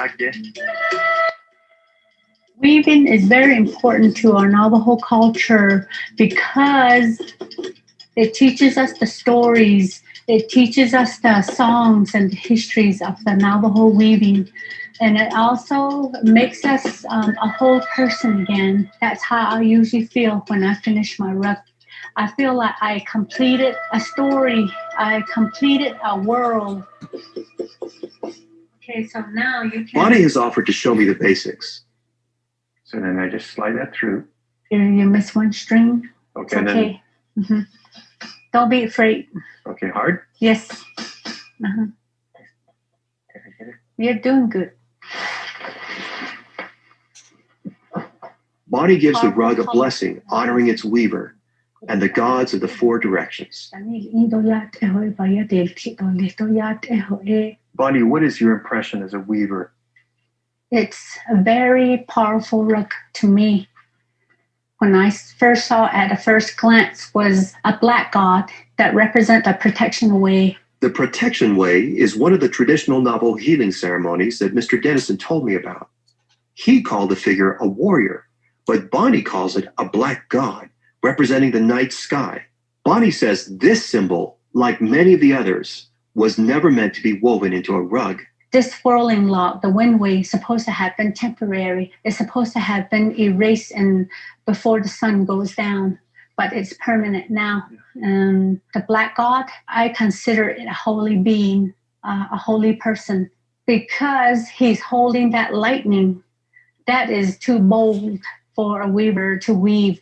Weaving is very important to our Navajo culture because it teaches us the stories, it teaches us the songs and the histories of the Navajo weaving. And it also makes us a whole person again. That's how I usually feel when I finish my rug. I feel like I completed a story. I completed a world. Okay, so now you can... Bonnie has offered to show me the basics. So then I just slide that through. You miss one string. Okay, it's okay. Then... Don't be afraid. Okay, hard? Yes. You're doing good. Bonnie gives the rug a blessing, honoring its weaver and the gods of the 4 directions. Bonnie, what is your impression as a weaver? It's a very powerful rug to me. When I first saw it at a first glance was a black god that represents a protection way. The protection way is one of the traditional Navajo healing ceremonies that Mr. Dennison told me about. He called the figure a warrior, but Bonnie calls it a black god, representing the night sky. Bonnie says this symbol, like many of the others, was never meant to be woven into a rug. This swirling log, the wind wave, is supposed to have been temporary. It's supposed to have been erased and before the sun goes down, but it's permanent now. The black god, I consider it a holy being, a holy person, because he's holding that lightning. That is too bold for a weaver to weave.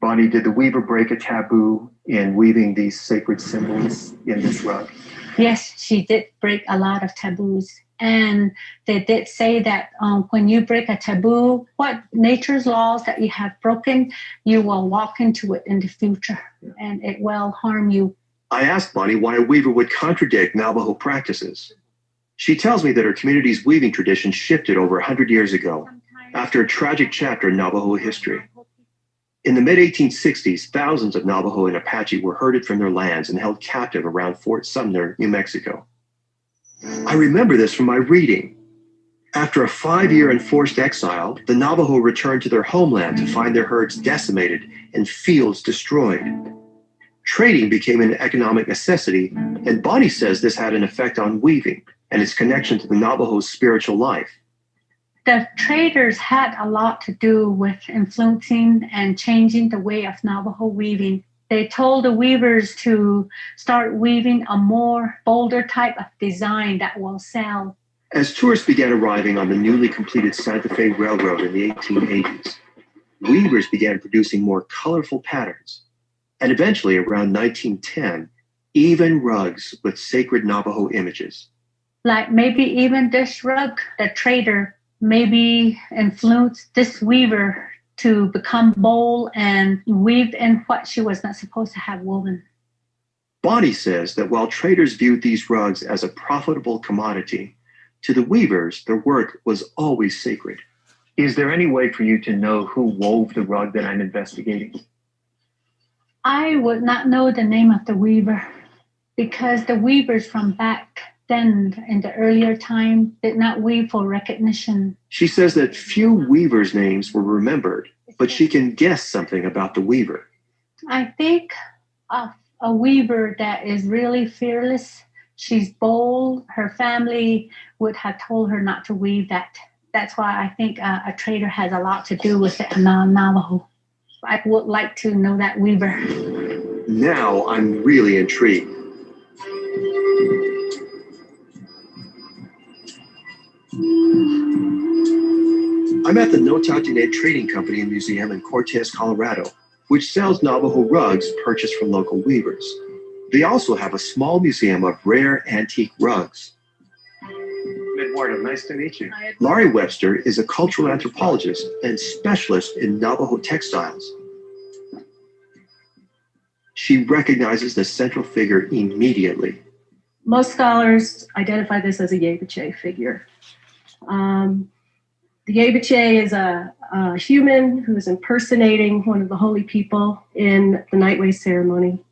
Bonnie, did the weaver break a taboo in weaving these sacred symbols in this rug? Yes, she did break a lot of taboos. And they did say that when you break a taboo, what nature's laws that you have broken, you will walk into it in the future and it will harm you. I asked Bonnie why a weaver would contradict Navajo practices. She tells me that her community's weaving tradition shifted over 100 years ago after a tragic chapter in Navajo history. In the mid-1860s, thousands of Navajo and Apache were herded from their lands and held captive around Fort Sumner, New Mexico. I remember this from my reading. After a 5-year enforced exile, the Navajo returned to their homeland to find their herds decimated and fields destroyed. Trading became an economic necessity, and Bonnie says this had an effect on weaving and its connection to the Navajo's spiritual life. The traders had a lot to do with influencing and changing the way of Navajo weaving. They told the weavers to start weaving a more bolder type of design that will sell. As tourists began arriving on the newly completed Santa Fe Railroad in the 1880s, weavers began producing more colorful patterns. And eventually, around 1910, even rugs with sacred Navajo images. Like maybe even this rug, the trader, maybe influenced this weaver to become bold and weave in what she was not supposed to have woven. Bonnie says that while traders viewed these rugs as a profitable commodity, to the weavers, their work was always sacred. Is there any way for you to know who wove the rug that I'm investigating? I would not know the name of the weaver because the weavers from back then in the earlier time did not weave for recognition. She says that few weavers' names were remembered, but she can guess something about the weaver. I think of a weaver that is really fearless. She's bold. Her family would have told her not to weave that. That's why I think a trader has a lot to do with the Navajo. I would like to know that weaver. Now I'm really intrigued. I'm at the Notatine Trading Company and Museum in Cortez, Colorado, which sells Navajo rugs purchased from local weavers. They also have a small museum of rare antique rugs. Eduardo, nice to meet you. Laurie Webster is a cultural anthropologist and specialist in Navajo textiles. She recognizes the central figure immediately. Most scholars identify this as a Yebiche figure. The Yebiche is a human who is impersonating one of the holy people in the Nightway ceremony.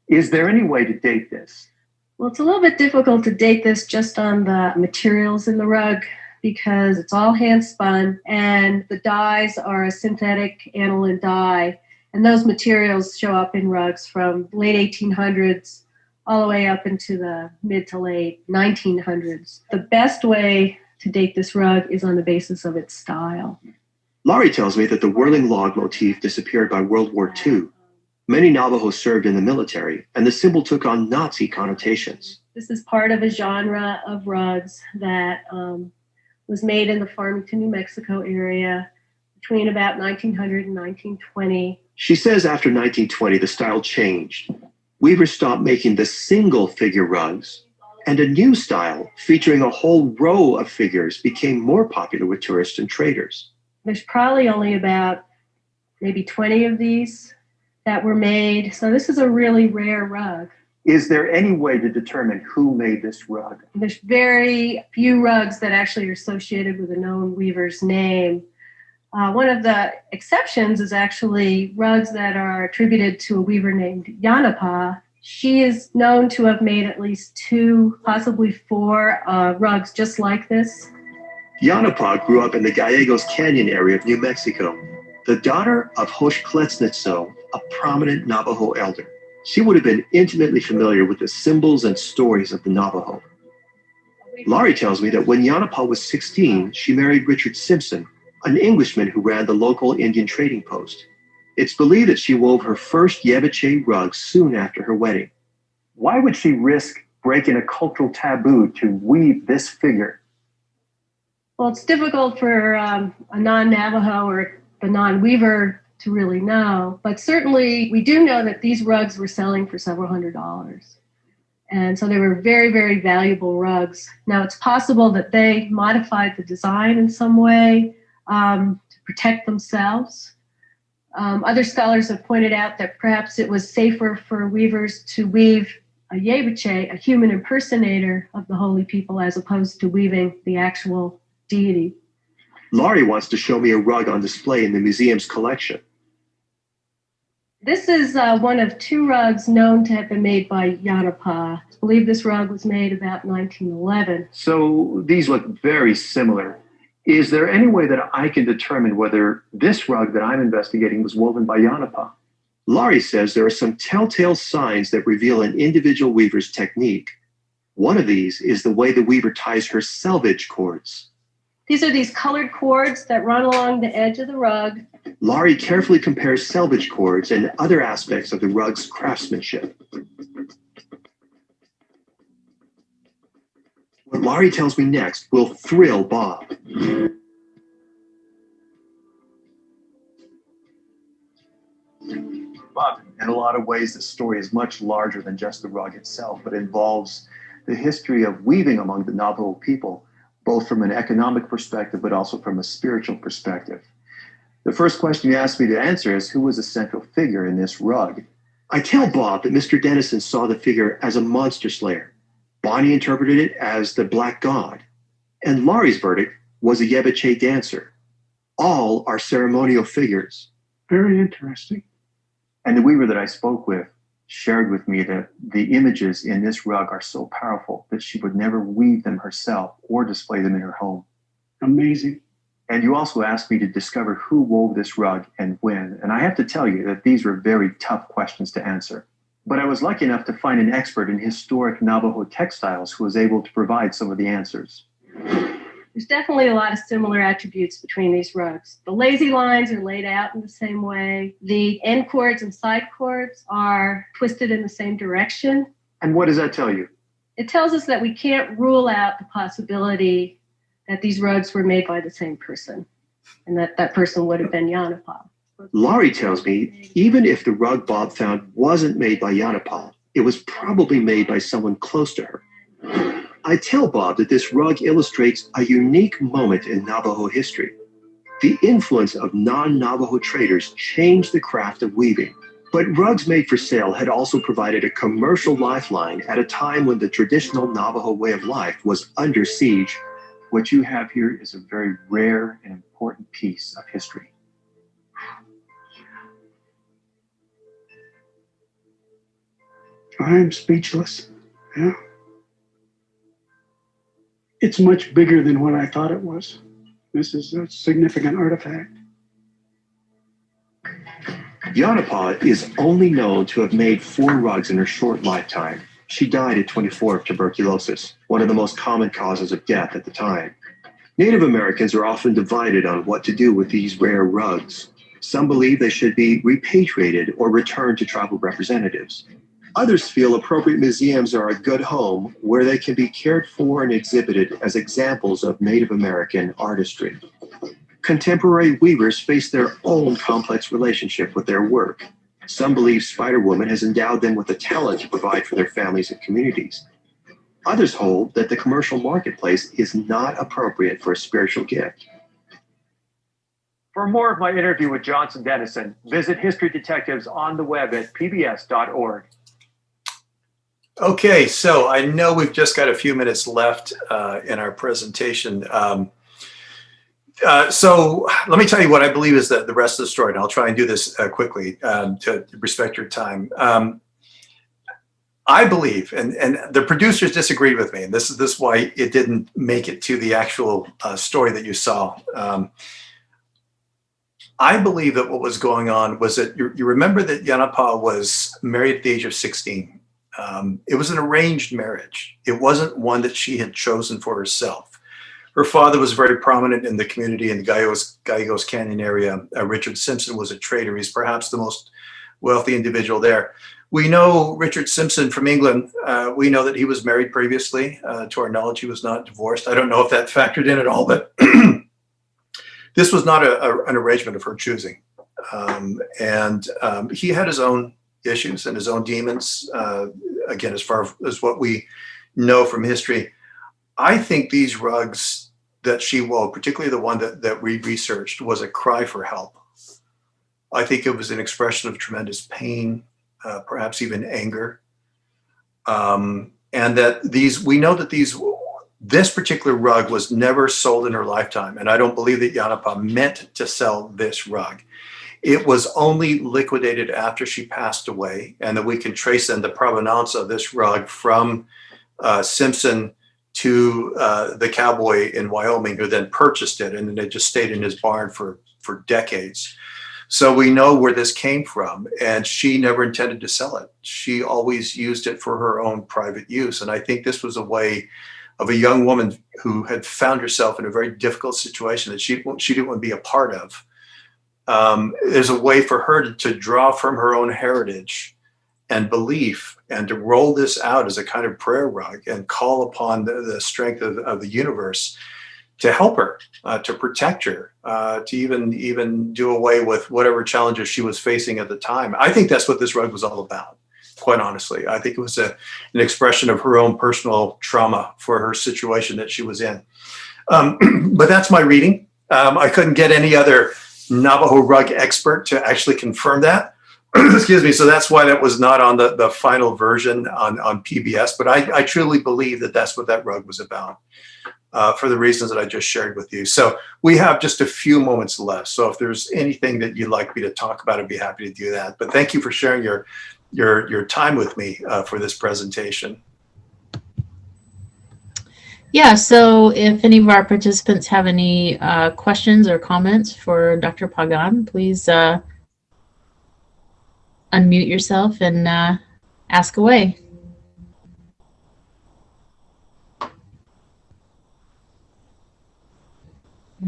Is there any way to date this? Well, it's a little bit difficult to date this just on the materials in the rug because it's all hand spun and the dyes are a synthetic aniline dye. And those materials show up in rugs from late 1800s all the way up into the mid to late 1900s. The best way to date this rug is on the basis of its style. Laurie tells me that the whirling log motif disappeared by World War II. Many Navajos served in the military, and the symbol took on Nazi connotations. This is part of a genre of rugs that was made in the Farmington, New Mexico area between about 1900 and 1920. She says after 1920, the style changed. Weavers stopped making the single figure rugs, and a new style featuring a whole row of figures became more popular with tourists and traders. There's probably only about maybe 20 of these that were made. So this is a really rare rug. Is there any way to determine who made this rug? There's very few rugs that actually are associated with a known weaver's name. One of the exceptions is actually rugs that are attributed to a weaver named Yanapa. She is known to have made at least 2, possibly 4 rugs just like this. Yanapa grew up in the Gallegos Canyon area of New Mexico, the daughter of Hoshkletsnitso, a prominent Navajo elder. She would have been intimately familiar with the symbols and stories of the Navajo. Laurie tells me that when Yanapa was 16, she married Richard Simpson, an Englishman who ran the local Indian trading post. It's believed that she wove her first Yebiche rug soon after her wedding. Why would she risk breaking a cultural taboo to weave this figure? Well, it's difficult for a non-Navajo or the non-weaver to really know, but certainly we do know that these rugs were selling for several $100s. And so they were very, very valuable rugs. Now, it's possible that they modified the design in some way to protect themselves. Other scholars have pointed out that perhaps it was safer for weavers to weave a Yebiche, a human impersonator of the holy people, as opposed to weaving the actual deity. Laurie wants to show me a rug on display in the museum's collection. This is one of 2 rugs known to have been made by Yanapa. I believe this rug was made about 1911. So these look very similar. Is there any way that I can determine whether this rug that I'm investigating was woven by Yanapa? Laurie says there are some telltale signs that reveal an individual weaver's technique. One of these is the way the weaver ties her selvage cords. These are these colored cords that run along the edge of the rug. Laurie carefully compares selvage cords and other aspects of the rug's craftsmanship. What Laurie tells me next will thrill Bob. Bob, in a lot of ways, the story is much larger than just the rug itself, but involves the history of weaving among the Navajo people, both from an economic perspective, but also from a spiritual perspective. The first question you asked me to answer is, who was the central figure in this rug? I tell Bob that Mr. Dennison saw the figure as a monster slayer. Bonnie interpreted it as the Black God. And Laurie's verdict was a Yebiche dancer. All are ceremonial figures. Very interesting. And the weaver that I spoke with shared with me that the images in this rug are so powerful that she would never weave them herself or display them in her home. Amazing. And you also asked me to discover who wove this rug and when. And I have to tell you that these were very tough questions to answer. But I was lucky enough to find an expert in historic Navajo textiles who was able to provide some of the answers. There's definitely a lot of similar attributes between these rugs. The lazy lines are laid out in the same way. The end cords and side cords are twisted in the same direction. And what does that tell you? It tells us that we can't rule out the possibility that these rugs were made by the same person and that that person would have been Yanapah. Laurie tells me even if the rug Bob found wasn't made by Yanapah, it was probably made by someone close to her. I tell Bob that this rug illustrates a unique moment in Navajo history. The influence of non-Navajo traders changed the craft of weaving, but rugs made for sale had also provided a commercial lifeline at a time when the traditional Navajo way of life was under siege. What you have here is a very rare and important piece of history. I'm speechless. Yeah. It's much bigger than what I thought it was. This is a significant artifact. Yanapah is only known to have made 4 rugs in her short lifetime. She died at 24 of tuberculosis, one of the most common causes of death at the time. Native Americans are often divided on what to do with these rare rugs. Some believe they should be repatriated or returned to tribal representatives. Others feel appropriate museums are a good home where they can be cared for and exhibited as examples of Native American artistry. Contemporary weavers face their own complex relationship with their work. Some believe Spider-Woman has endowed them with the talent to provide for their families and communities. Others hold that the commercial marketplace is not appropriate for a spiritual gift. For more of my interview with Johnson Dennison, visit History Detectives on the web at pbs.org. Okay, so I know we've just got a few minutes left in our presentation. So let me tell you what I believe is the rest of the story, and I'll try and do this quickly to respect your time. I believe, and the producers disagreed with me, and this is why it didn't make it to the actual story that you saw. I believe that what was going on was that you remember that Yanapah was married at the age of 16. It was an arranged marriage. It wasn't one that she had chosen for herself. Her father was very prominent in the community in the Gallegos Canyon area. Richard Simpson was a trader. He's perhaps the most wealthy individual there. We know Richard Simpson from England. We know that he was married previously. To our knowledge, he was not divorced. I don't know if that factored in at all, but this was not an arrangement of her choosing. He had his own issues and his own demons. Again, as far as what we know from history, I think these rugs that she wove, particularly the one that we researched, was a cry for help. I think it was an expression of tremendous pain, perhaps even anger. And that we know that this particular rug was never sold in her lifetime. And I don't believe that Yanapah meant to sell this rug. It was only liquidated after she passed away, and that we can trace then the provenance of this rug from Simpson to the cowboy in Wyoming who then purchased it, and then it just stayed in his barn for decades. So we know where this came from, and she never intended to sell it. She always used it for her own private use. And I think this was a way of a young woman who had found herself in a very difficult situation that she didn't want to be a part of. There's a way for her to draw from her own heritage and belief and to roll this out as a kind of prayer rug and call upon the strength of the universe help her, to protect her, to even do away with whatever challenges she was facing at the time. I think that's what this rug was all about, quite honestly. I think it was an expression of her own personal trauma for her situation that she was in. But that's my reading. I couldn't get any other Navajo rug expert to actually confirm that. Excuse me. So that's why that was not on the final version on PBS. But I truly believe that that's what that rug was about, for the reasons that I just shared with you. So we have just a few moments left. So if there's anything that you'd like me to talk about, I'd be happy to do that. But thank you for sharing your time with me for this presentation. Yeah, so if any of our participants have any questions or comments for Dr. Pagán, please unmute yourself and ask away.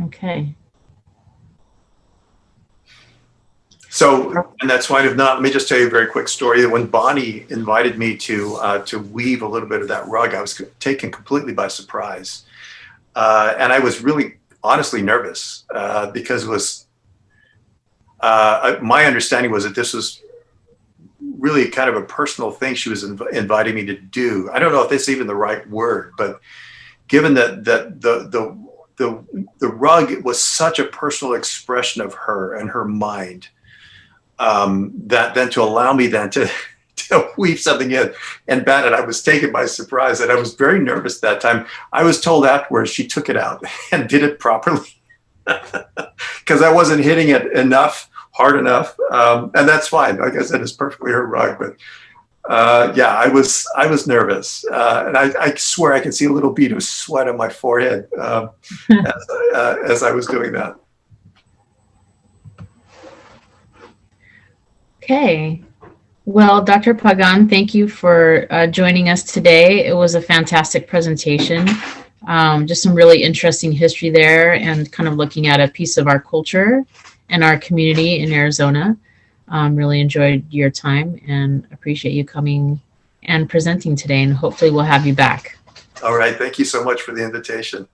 Okay. So, and that's fine if not, let me just tell you a very quick story. When Bonnie invited me to weave a little bit of that rug, I was taken completely by surprise. And I was really honestly nervous because it was, my understanding was that this was really kind of a personal thing she was inviting me to do. I don't know if that's even the right word, but given that the rug was such a personal expression of her and her mind, that then to allow me then to weave something in and bat it, I was taken by surprise, and I was very nervous that time. I was told afterwards she took it out and did it properly because I wasn't hitting it hard enough, and that's fine. Like I said, it's perfectly her rug, but yeah, I was nervous, and I swear I could see a little bead of sweat on my forehead as I was doing that. Okay. Well, Dr. Pagán, thank you for joining us today. It was a fantastic presentation. Just some really interesting history there and kind of looking at a piece of our culture and our community in Arizona. Really enjoyed your time and appreciate you coming and presenting today, and hopefully we'll have you back. All right. Thank you so much for the invitation.